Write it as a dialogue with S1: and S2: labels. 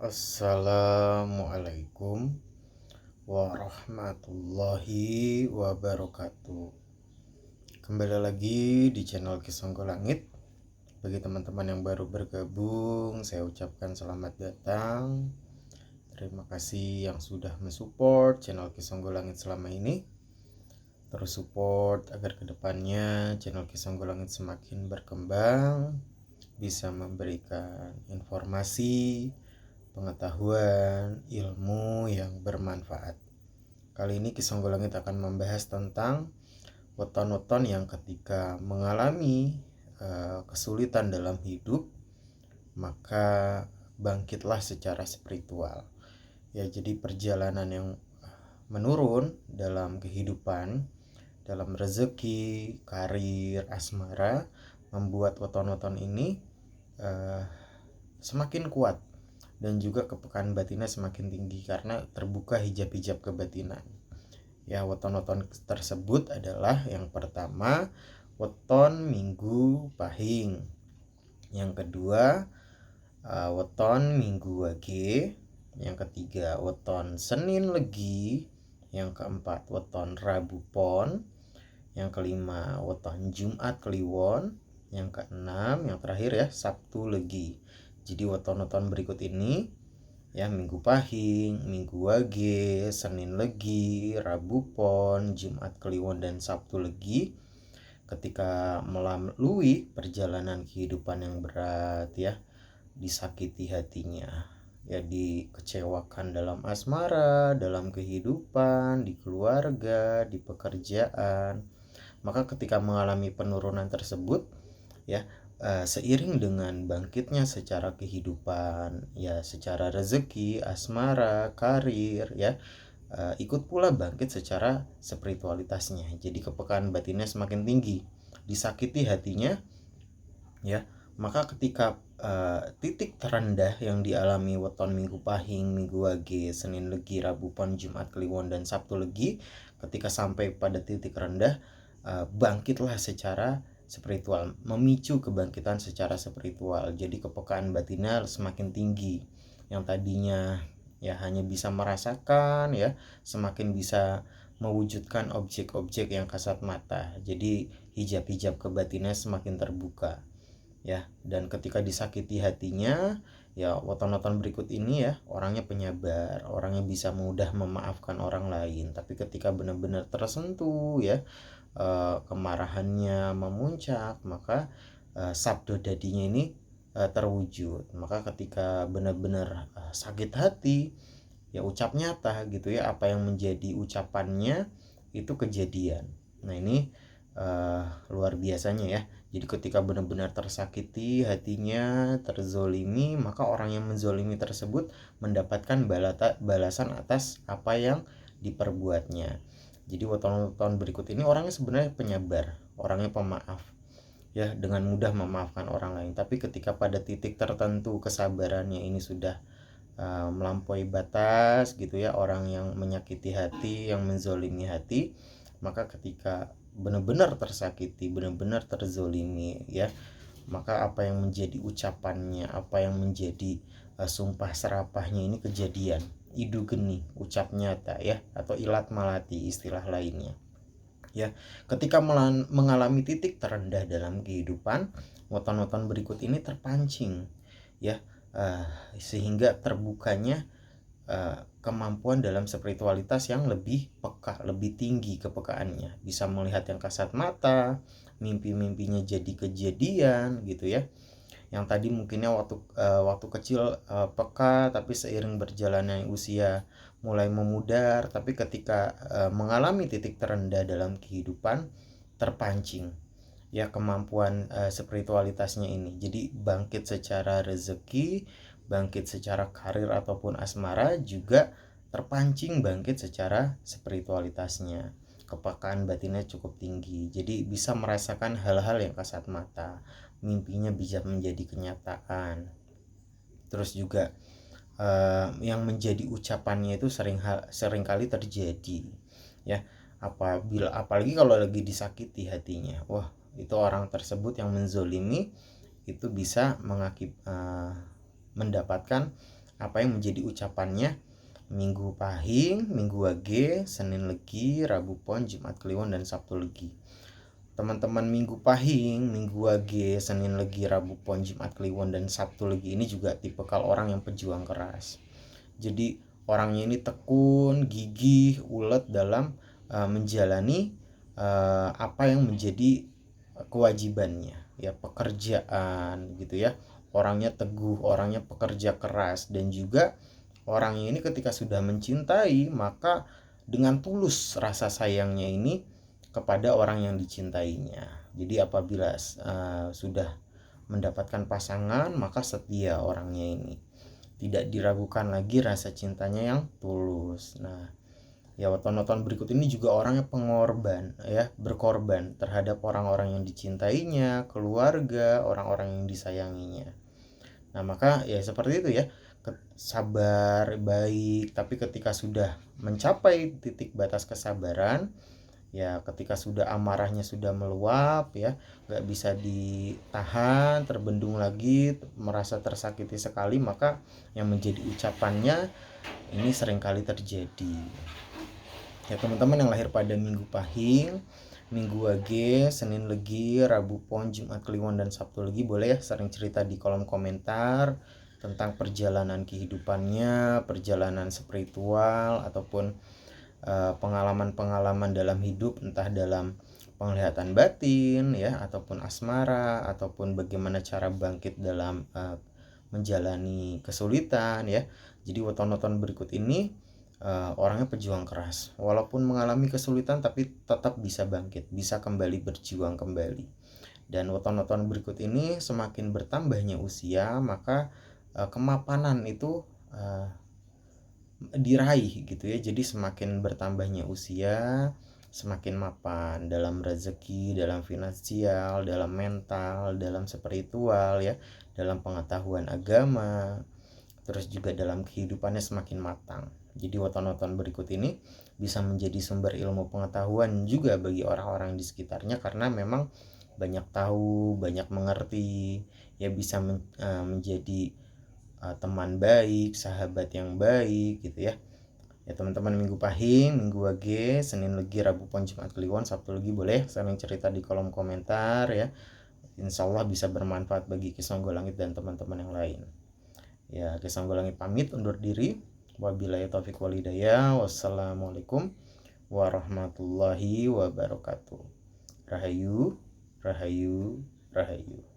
S1: Assalamualaikum warahmatullahi wabarakatuh. Kembali lagi di channel Kisonggo Langit. Bagi teman-teman yang baru bergabung, saya ucapkan selamat datang. Terima kasih yang sudah mensupport channel Kisonggo Langit selama ini. Terus support agar kedepannya channel Kisonggo Langit semakin berkembang, bisa memberikan informasi, pengetahuan, ilmu yang bermanfaat. Kali ini Kisonggo Langit akan membahas tentang weton-weton yang ketika mengalami kesulitan dalam hidup, maka bangkitlah secara spiritual. Ya, jadi perjalanan yang menurun dalam kehidupan, dalam rezeki, karir, asmara, membuat weton-weton ini semakin kuat dan juga kepekaan batinnya semakin tinggi karena terbuka hijab-hijab kebatinan. Ya, weton-weton tersebut adalah yang pertama weton Minggu Pahing, yang kedua weton Minggu Wage, yang ketiga weton Senin Legi, yang keempat weton Rabu Pon, yang kelima weton Jumat Kliwon, yang keenam yang terakhir ya Sabtu Legi. Jadi weton-weton berikut ini ya, Minggu Pahing, Minggu Wage, Senin Legi, Rabu Pon, Jumat Kliwon, dan Sabtu Legi, ketika melalui perjalanan kehidupan yang berat ya, disakiti hatinya ya, dikecewakan dalam asmara, dalam kehidupan, di keluarga, di pekerjaan, maka ketika mengalami penurunan tersebut ya, seiring dengan bangkitnya secara kehidupan ya, secara rezeki, asmara, karir ya, ikut pula bangkit secara spiritualitasnya. Jadi kepekaan batinnya semakin tinggi, disakiti hatinya ya, maka ketika titik terendah yang dialami weton Minggu Pahing, Minggu Wage, Senin Legi, Rabu Pon, Jumat Kliwon, dan Sabtu Legi, ketika sampai pada titik rendah, bangkitlah secara spiritual, memicu kebangkitan secara spiritual. Jadi kepekaan batinnya semakin tinggi. Yang tadinya ya hanya bisa merasakan ya, semakin bisa mewujudkan objek-objek yang kasat mata. Jadi hijab-hijab kebatinnya semakin terbuka ya. Dan ketika disakiti hatinya ya, weton-weton berikut ini ya, orangnya penyabar, orangnya bisa mudah memaafkan orang lain. Tapi ketika benar-benar tersentuh ya, kemarahannya memuncak, maka sabdo dadinya ini terwujud. Maka ketika benar-benar sakit hati ya, ucap nyata gitu ya, apa yang menjadi ucapannya itu kejadian. Nah ini luar biasanya ya. Jadi ketika benar-benar tersakiti hatinya, terzolimi, maka orang yang menzolimi tersebut mendapatkan balasan atas apa yang diperbuatnya. Jadi weton-weton berikut ini orangnya sebenarnya penyabar, orangnya pemaaf ya, dengan mudah memaafkan orang lain. Tapi ketika pada titik tertentu kesabarannya ini sudah melampaui batas gitu ya, orang yang menyakiti hati, yang menzolimi hati, maka ketika benar-benar tersakiti, benar-benar terzolimi ya, maka apa yang menjadi ucapannya, apa yang menjadi sumpah serapahnya ini kejadian, idu geni, ucap nyata ya, atau ilat malati istilah lainnya ya. Ketika mengalami titik terendah dalam kehidupan, weton-weton berikut ini terpancing ya, sehingga terbukanya kemampuan dalam spiritualitas yang lebih peka, lebih tinggi kepekaannya, bisa melihat yang kasat mata, mimpi-mimpinya jadi kejadian gitu ya. Yang tadi mungkinnya waktu kecil peka, tapi seiring berjalannya usia mulai memudar, tapi ketika mengalami titik terendah dalam kehidupan, terpancing ya kemampuan spiritualitasnya ini. Jadi bangkit secara rezeki, bangkit secara karir ataupun asmara, juga terpancing bangkit secara spiritualitasnya. Kepekaan batinnya cukup tinggi, jadi bisa merasakan hal-hal yang kasat mata, mimpinya bisa menjadi kenyataan. Terus juga yang menjadi ucapannya itu sering kali terjadi ya, apalagi kalau lagi disakiti hatinya. Wah, itu orang tersebut yang menzolimi itu bisa mendapatkan apa yang menjadi ucapannya Minggu Pahing, Minggu Wage, Senin Legi, Rabu Pon, Jumat Kliwon, dan Sabtu Legi. Teman-teman Minggu Pahing, Minggu Wage, Senin Legi, Rabu Pon, Jumat Kliwon, dan Sabtu Legi ini juga tipikal orang yang pejuang keras. Jadi orangnya ini tekun, gigih, ulet dalam menjalani apa yang menjadi kewajibannya, ya pekerjaan gitu ya. Orangnya teguh, orangnya pekerja keras, dan juga orangnya ini ketika sudah mencintai, maka dengan tulus rasa sayangnya ini kepada orang yang dicintainya. Jadi apabila sudah mendapatkan pasangan, maka setia orangnya ini. Tidak diragukan lagi rasa cintanya yang tulus. Nah, ya weton-weton berikut ini juga orangnya pengorban, ya, berkorban terhadap orang-orang yang dicintainya, keluarga, orang-orang yang disayanginya. Nah, maka ya seperti itu ya, sabar, baik, tapi ketika sudah mencapai titik batas kesabaran, ya ketika sudah amarahnya sudah meluap, ya nggak bisa ditahan, terbendung lagi, merasa tersakiti sekali, maka yang menjadi ucapannya ini seringkali terjadi. Ya teman-teman yang lahir pada Minggu Pahing, Minggu Wage, Senin Legi, Rabu Pon, Jumat Kliwon, dan Sabtu Legi, boleh ya sering cerita di kolom komentar tentang perjalanan kehidupannya, perjalanan spiritual, ataupun pengalaman-pengalaman dalam hidup, entah dalam penglihatan batin ya, ataupun asmara, ataupun bagaimana cara bangkit dalam menjalani kesulitan ya. Jadi weton-weton berikut ini orangnya pejuang keras, walaupun mengalami kesulitan tapi tetap bisa bangkit, bisa kembali berjuang kembali. Dan weton-weton berikut ini semakin bertambahnya usia, maka kemapanan itu diraih gitu ya. Jadi semakin bertambahnya usia, semakin mapan dalam rezeki, dalam finansial, dalam mental, dalam spiritual ya, dalam pengetahuan agama, terus juga dalam kehidupannya semakin matang. Jadi weton-weton berikut ini bisa menjadi sumber ilmu pengetahuan juga bagi orang-orang di sekitarnya, karena memang banyak tahu, banyak mengerti, ya bisa menjadi teman baik, sahabat yang baik gitu ya. Ya teman-teman Minggu Pahing, Minggu Wage, Senin Legi, Rabu Pon, Jumat Kliwon, Sabtu Legi, boleh saling cerita di kolom komentar ya. Insya Allah bisa bermanfaat bagi Kisah Langit dan teman-teman yang lain. Ya, Kisah Langit pamit undur diri. Wabillahi taufiq wal hidayah. Wassalamualaikum warahmatullahi wabarakatuh. Rahayu, rahayu, rahayu.